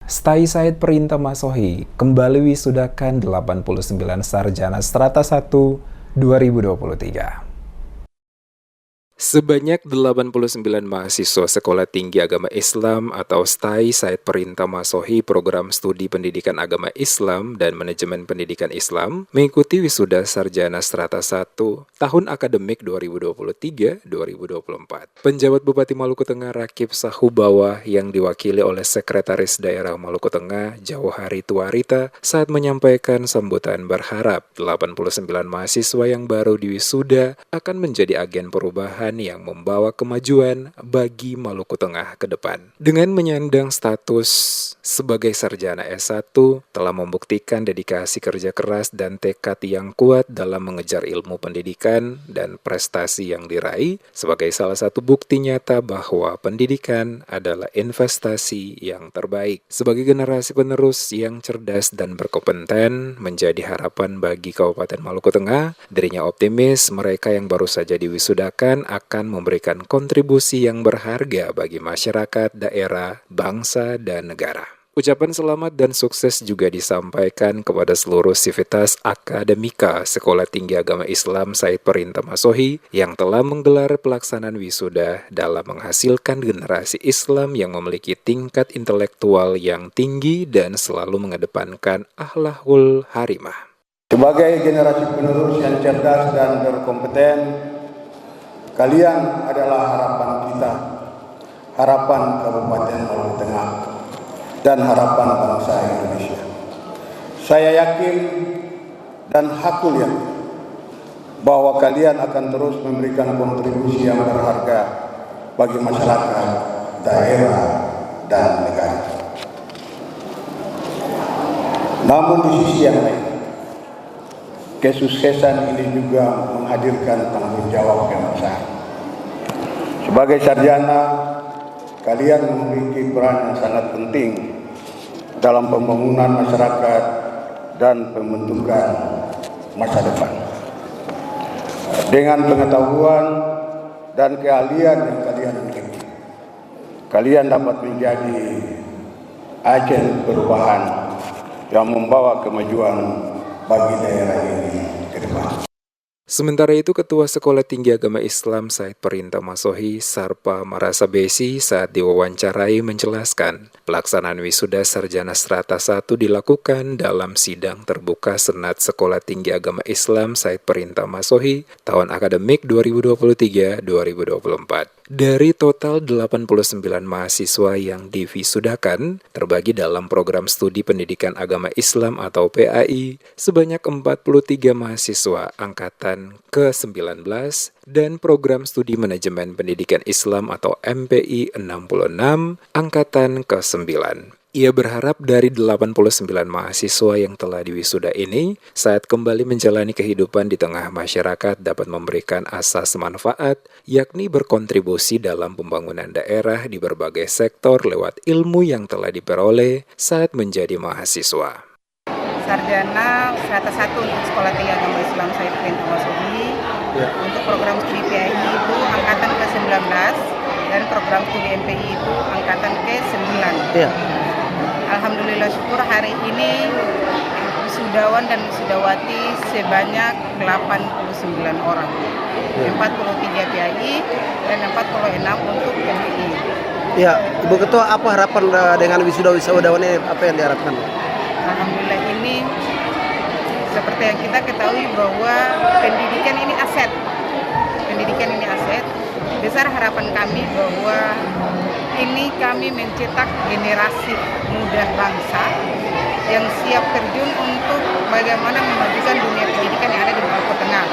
STAI Said Perinta Masohi kembali wisudakan 89 sarjana strata 1 2023. Sebanyak 89 mahasiswa Sekolah Tinggi Agama Islam atau STAI Said Perinta Masohi Program Studi Pendidikan Agama Islam dan Manajemen Pendidikan Islam mengikuti wisuda sarjana strata 1 tahun akademik 2023-2024. Penjabat Bupati Maluku Tengah Rakib Sahubawah yang diwakili oleh Sekretaris Daerah Maluku Tengah Jauhari Tuarita saat menyampaikan sambutan berharap 89 mahasiswa yang baru diwisuda akan menjadi agen perubahan yang membawa kemajuan bagi Maluku Tengah ke depan. Dengan menyandang status sebagai sarjana S1, telah membuktikan dedikasi kerja keras dan tekad yang kuat dalam mengejar ilmu pendidikan dan prestasi yang diraih sebagai salah satu bukti nyata bahwa pendidikan adalah investasi yang terbaik. Sebagai generasi penerus yang cerdas dan berkompeten menjadi harapan bagi Kabupaten Maluku Tengah, dirinya optimis mereka yang baru saja diwisudakan akan memberikan kontribusi yang berharga bagi masyarakat, daerah, bangsa, dan negara. Ucapan selamat dan sukses juga disampaikan kepada seluruh sivitas akademika Sekolah Tinggi Agama Islam Said Perinta Masohi yang telah menggelar pelaksanaan wisuda dalam menghasilkan generasi Islam yang memiliki tingkat intelektual yang tinggi dan selalu mengedepankan akhlakul harimah. Sebagai generasi penerus yang cerdas dan berkompeten, kalian adalah harapan kita, harapan Kabupaten Maluku Tengah, dan harapan bangsa Indonesia. Saya yakin dan hakul yakin bahwa kalian akan terus memberikan kontribusi yang berharga bagi masyarakat, daerah, dan negara. Namun di sisi yang lain, kesuksesan ini juga menghadirkan tanggung jawab yang besar. Sebagai sarjana, kalian memiliki peran yang sangat penting dalam pembangunan masyarakat dan pembentukan masa depan. Dengan pengetahuan dan keahlian yang kalian miliki, kalian dapat menjadi agen perubahan yang membawa kemajuan bagi daerah ini ke depan. Sementara itu, Ketua Sekolah Tinggi Agama Islam Said Perinta Masohi Sarpa Marasabesi saat diwawancarai menjelaskan pelaksanaan wisuda sarjana strata 1 dilakukan dalam sidang terbuka Senat Sekolah Tinggi Agama Islam Said Perinta Masohi tahun akademik 2023-2024. Dari total 89 mahasiswa yang diwisudakan, terbagi dalam program studi pendidikan agama Islam atau PAI, sebanyak 43 mahasiswa angkatan ke-19 dan program studi manajemen pendidikan Islam atau MPI 66 angkatan ke-9. Ia berharap dari 89 mahasiswa yang telah diwisuda ini, saat kembali menjalani kehidupan di tengah masyarakat dapat memberikan asas manfaat, yakni berkontribusi dalam pembangunan daerah di berbagai sektor lewat ilmu yang telah diperoleh saat menjadi mahasiswa. Sarjana strata 1 untuk Sekolah Tinggi Agama Islam Said Perinta Masohi. Untuk program studi PAI itu angkatan ke-19 dan program studi MPI itu angkatan ke-9. Alhamdulillah syukur hari ini wisudawan dan wisudawati sebanyak 89 orang. 43 PAI dan 46 untuk MPI. Ya, Ibu Ketua, apa harapan dengan wisudawan ini, apa yang diharapkan? Alhamdulillah ini seperti yang kita ketahui bahwa pendidikan ini aset. Pendidikan ini aset. Besar harapan kami bahwa ini kami mencetak generasi muda bangsa yang siap terjun untuk bagaimana memajukan dunia pendidikan yang ada di Maluku Tengah.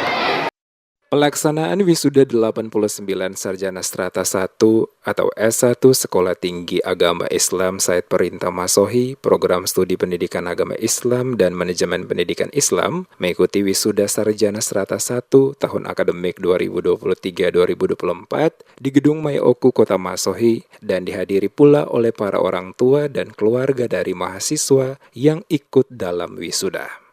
Pelaksanaan wisuda 89 sarjana strata 1 atau S1 Sekolah Tinggi Agama Islam Said Perinta Masohi Program Studi Pendidikan Agama Islam dan Manajemen Pendidikan Islam mengikuti wisuda sarjana strata 1 tahun akademik 2023-2024 di Gedung Mayoku Kota Masohi dan dihadiri pula oleh para orang tua dan keluarga dari mahasiswa yang ikut dalam wisuda.